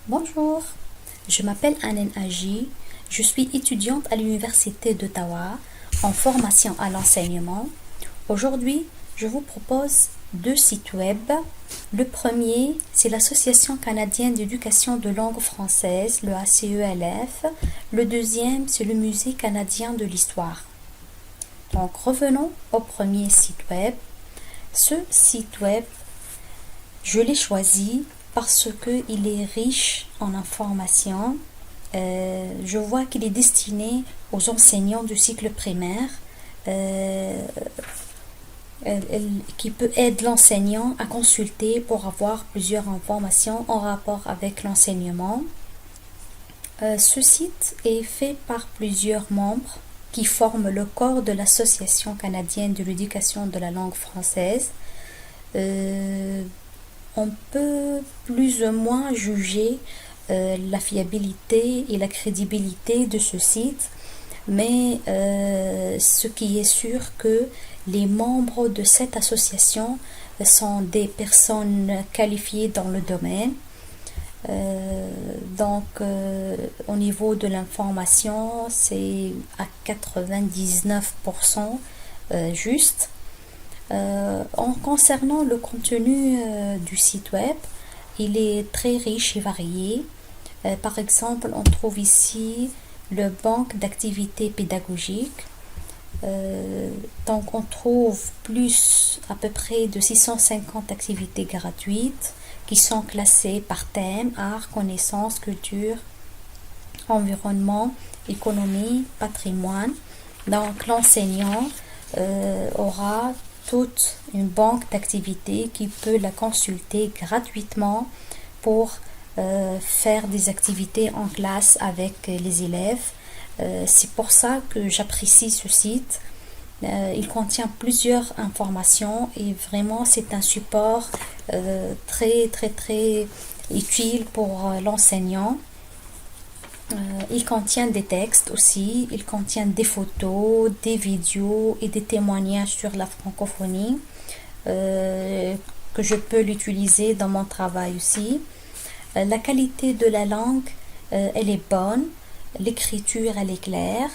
Bonjour, je m'appelle Anen Agi, je suis étudiante à l'Université d'Ottawa en formation à l'enseignement. Aujourd'hui, je vous propose deux sites web. Le premier, c'est l'Association canadienne d'éducation de langue française, le ACELF. Le deuxième, c'est le Musée canadien de l'histoire. Donc revenons au premier site web. Ce site web, je l'ai choisi parce qu'il est riche en informations. Je vois qu'il est destiné aux enseignants du cycle primaire, qui peut aider l'enseignant à consulter pour avoir plusieurs informations en rapport avec l'enseignement. Ce site est fait par plusieurs membres qui forment le corps de l'Association canadienne de l'éducation de la langue française. On peut plus ou moins juger la fiabilité et la crédibilité de ce site, mais ce qui est sûr que les membres de cette association sont des personnes qualifiées dans le domaine. Au niveau de l'information, c'est à 99% juste. En concernant le contenu du site web, il est très riche et varié. Par exemple, on trouve ici le banque d'activités pédagogiques. Donc on trouve plus à peu près de 650 activités gratuites qui sont classées par thème: art, connaissances, culture, environnement, économie, patrimoine. Donc l'enseignant aura toute une banque d'activités qui peut la consulter gratuitement pour faire des activités en classe avec les élèves. C'est pour ça que j'apprécie ce site. Il contient plusieurs informations et vraiment c'est un support très utile pour l'enseignant. Il contient des textes aussi, il contient des photos, des vidéos et des témoignages sur la francophonie que je peux l'utiliser dans mon travail aussi. La qualité de la langue, elle est bonne, l'écriture, elle est claire,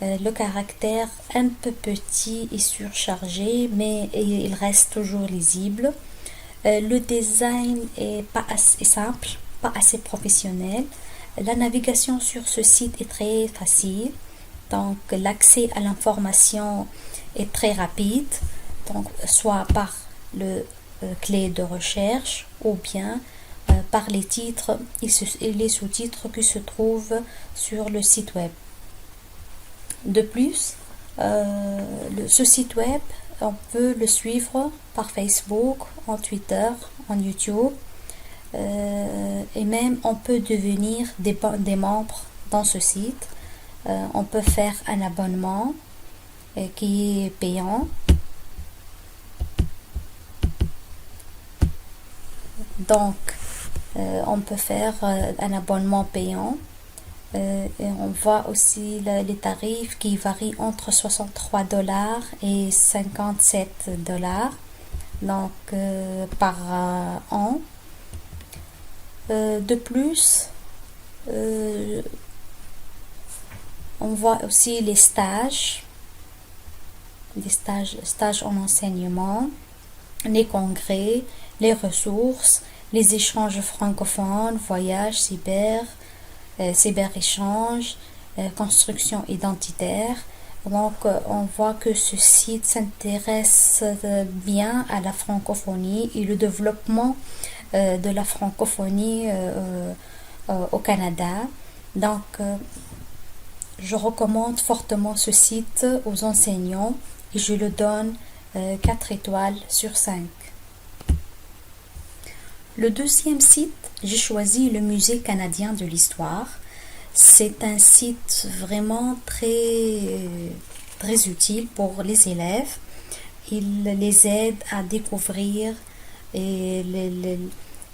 le caractère un peu petit et surchargé, mais il reste toujours lisible. Le design est pas assez simple, pas assez professionnel. La navigation sur ce site est très facile, donc l'accès à l'information est très rapide, donc soit par le clé de recherche ou bien par les titres et les sous-titres qui se trouvent sur le site web. De plus, ce site web, on peut le suivre par Facebook, en Twitter, en YouTube. Et même on peut devenir des membres dans ce site. On peut faire un abonnement qui est payant. Donc on peut faire un abonnement payant. Et on voit aussi les tarifs qui varient entre 63$ et 57$ donc par an. De plus, on voit aussi les stages en enseignement, les congrès, les ressources, les échanges francophones, voyages, cyber-échange, construction identitaire. Donc, on voit que ce site s'intéresse bien à la francophonie et le développement de la francophonie au Canada. Donc, je recommande fortement ce site aux enseignants et je le donne 4 étoiles sur 5. Le deuxième site, j'ai choisi le Musée canadien de l'histoire. C'est un site vraiment très utile pour les élèves. Il les aide à découvrir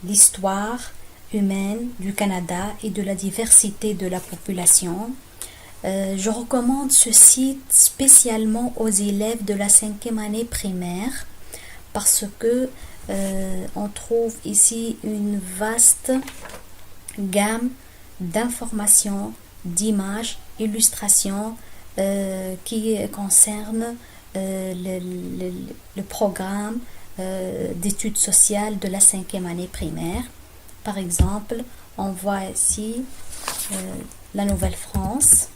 l'histoire humaine du Canada et de la diversité de la population. Je recommande ce site spécialement aux élèves de la 5e année primaire parce que on trouve ici une vaste gamme d'informations, d'images, illustrations qui concernent le programme d'études sociales de la 5e année primaire. Par exemple, on voit ici la Nouvelle-France.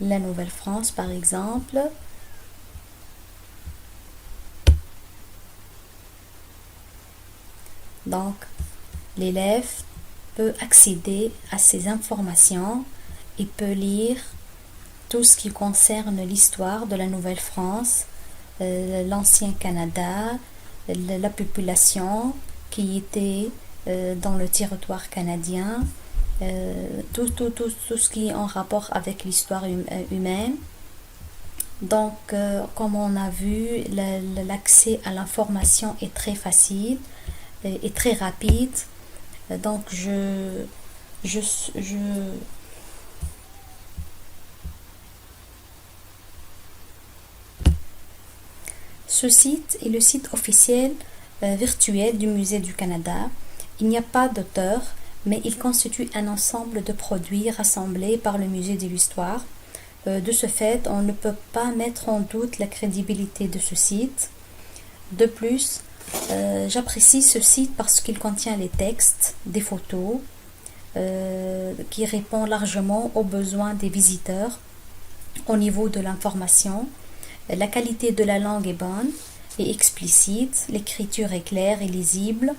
La Nouvelle-France, par exemple. Donc, l'élève peut accéder à ces informations. Il peut lire tout ce qui concerne l'histoire de la Nouvelle-France, l'ancien Canada, la population qui était dans le territoire canadien, tout ce qui est en rapport avec l'histoire humaine. Donc, comme on a vu, l'accès à l'information est très facile et très rapide. Donc, ce site est le site officiel virtuel du Musée du Canada. Il n'y a pas d'auteur, mais il constitue un ensemble de produits rassemblés par le Musée de l'Histoire. De ce fait, on ne peut pas mettre en doute la crédibilité de ce site. De plus, j'apprécie ce site parce qu'il contient les textes, des photos, qui répond largement aux besoins des visiteurs au niveau de l'information. La qualité de la langue est bonne et explicite, l'écriture est claire et lisible,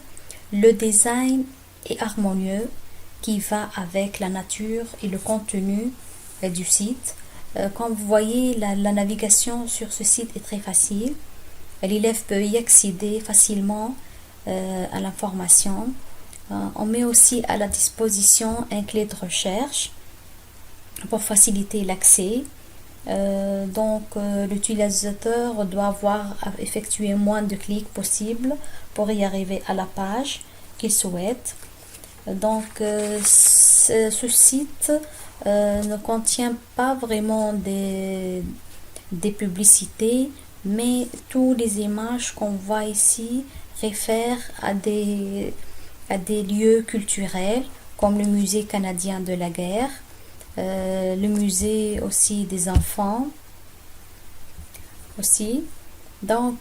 le design est harmonieux qui va avec la nature et le contenu du site. Comme vous voyez, la navigation sur ce site est très facile. L'élève peut y accéder facilement à l'information. On met aussi à la disposition un clé de recherche pour faciliter l'accès. L'utilisateur doit avoir effectué moins de clics possible pour y arriver à la page qu'il souhaite. Donc, ce site ne contient pas vraiment des publicités, mais toutes les images qu'on voit ici réfèrent à des lieux culturels comme le Musée canadien de la guerre, le musée aussi des enfants aussi. Donc,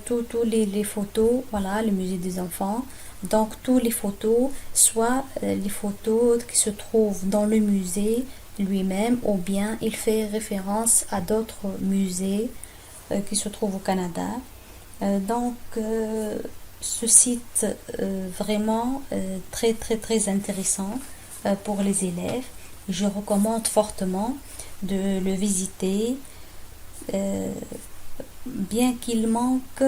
toutes les photos, voilà, le musée des enfants. Donc, toutes les photos, soit les photos qui se trouvent dans le musée lui-même, ou bien il fait référence à d'autres musées qui se trouvent au Canada. Ce site vraiment très très très intéressant pour les élèves. Je recommande fortement de le visiter, bien qu'il manque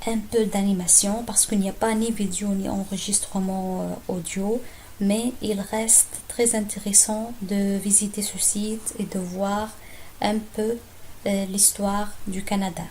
un peu d'animation parce qu'il n'y a pas ni vidéo ni enregistrement audio, mais il reste très intéressant de visiter ce site et de voir un peu l'histoire du Canada.